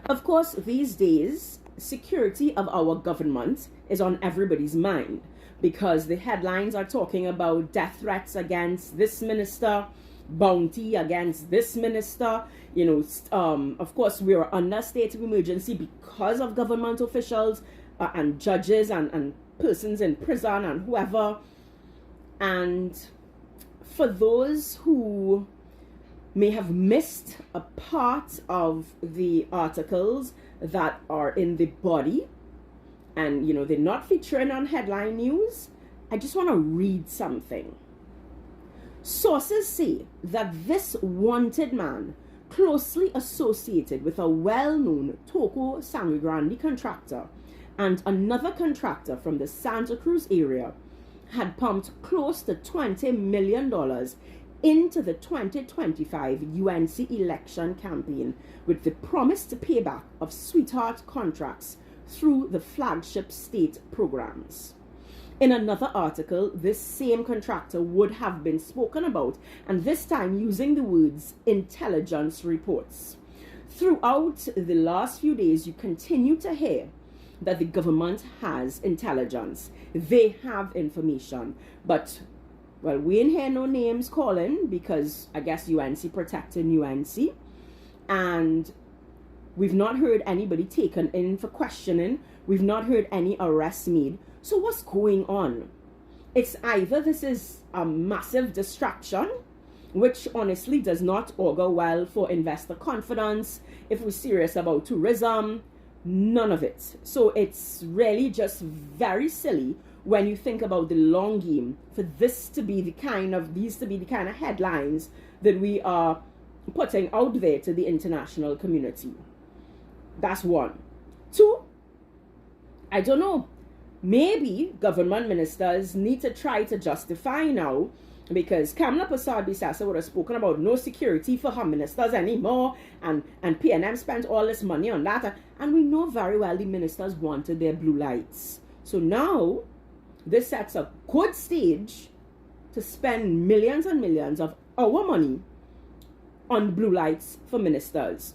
Of course, these days, security of our government is on everybody's mind because the headlines are talking about death threats against this minister, bounty against this minister. Of course, we are under state of emergency because of government officials and judges and persons in prison and whoever. And for those who may have missed a part of the articles that are in the body and they're not featuring on headline news, I just want to read something. Sources say that this wanted man, closely associated with a well-known Toko Sangre contractor and another contractor from the Santa Cruz area, had pumped close to $20 million into the 2025 UNC election campaign with the promised payback of sweetheart contracts through the flagship state programs. In another article, this same contractor would have been spoken about, and this time using the words intelligence reports. Throughout the last few days, you continue to hear that the government has intelligence. They have information. But, well, we ain't hear no names calling because I guess UNC protecting UNC. And we've not heard anybody taken in for questioning. We've not heard any arrests made. So what's going on? It's either this is a massive distraction, which honestly does not augur well for investor confidence. If we're serious about tourism, none of it. So it's really just very silly when you think about the long game for these to be the kind of headlines that we are putting out there to the international community. That's one. Two, I don't know. Maybe government ministers need to try to justify now, because Kamala Persad-Bissessar would have spoken about no security for her ministers anymore, and PNM spent all this money on that, and we know very well the ministers wanted their blue lights. So now, this sets a good stage to spend millions and millions of our money on blue lights for ministers.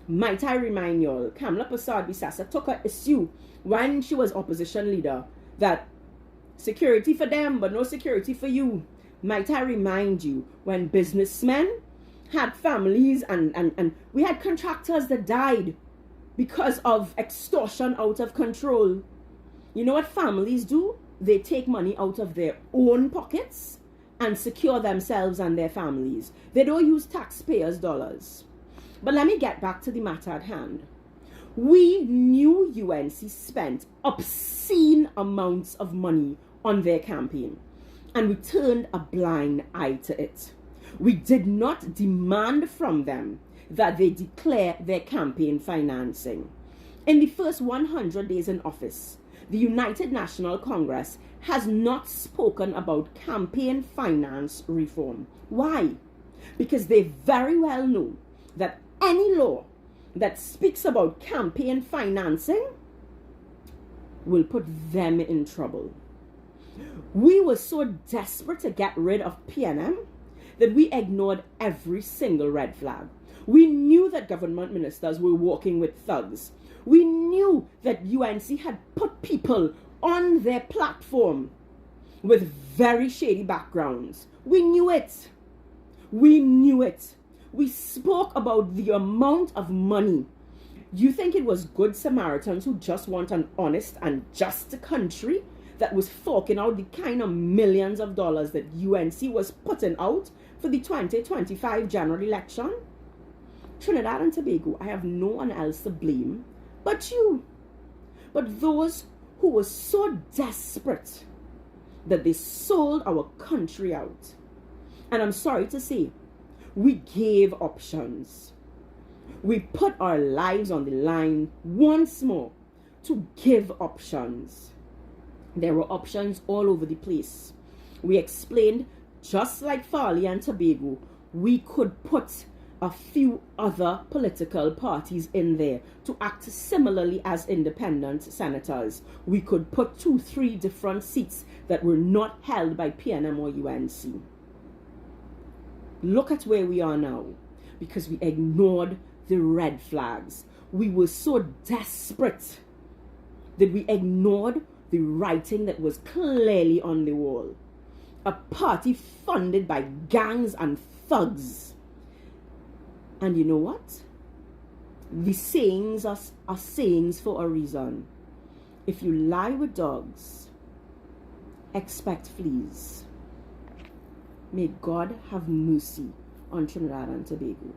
Might I remind y'all, Kamala Persad-Bissessar took an issue when she was opposition leader that security for them but no security for you. Might I remind you, when businessmen had families and we had contractors that died because of extortion out of control. You know what families do? They take money out of their own pockets and secure themselves and their families. They don't use taxpayers' dollars. But let me get back to the matter at hand. We knew UNC spent obscene amounts of money on their campaign, and we turned a blind eye to it. We did not demand from them that they declare their campaign financing. In the first 100 days in office, the United National Congress has not spoken about campaign finance reform. Why? Because they very well know that any law that speaks about campaign financing will put them in trouble. We were so desperate to get rid of PNM that we ignored every single red flag. We knew that government ministers were working with thugs. We knew that UNC had put people on their platform with very shady backgrounds. We knew it. We knew it. We spoke about the amount of money. You think it was good Samaritans who just want an honest and just country that was forking out the kind of millions of dollars that UNC was putting out for the 2025 general election? Trinidad and Tobago, I have no one else to blame but you. But those who were so desperate that they sold our country out. And I'm sorry to say, we gave options. We put our lives on the line once more to give options. There were options all over the place. We explained, just like Farley and Tobago, we could put a few other political parties in there to act similarly as independent senators. We could put 2-3 different seats that were not held by PNM or UNC. Look at where we are now, because we ignored the red flags. we were so desperate that we ignored the writing that was clearly on the wall. A party funded by gangs and thugs. And you know what? The sayings are sayings for a reason. If you lie with dogs, expect fleas. May God have mercy on Trinidad and Tobago.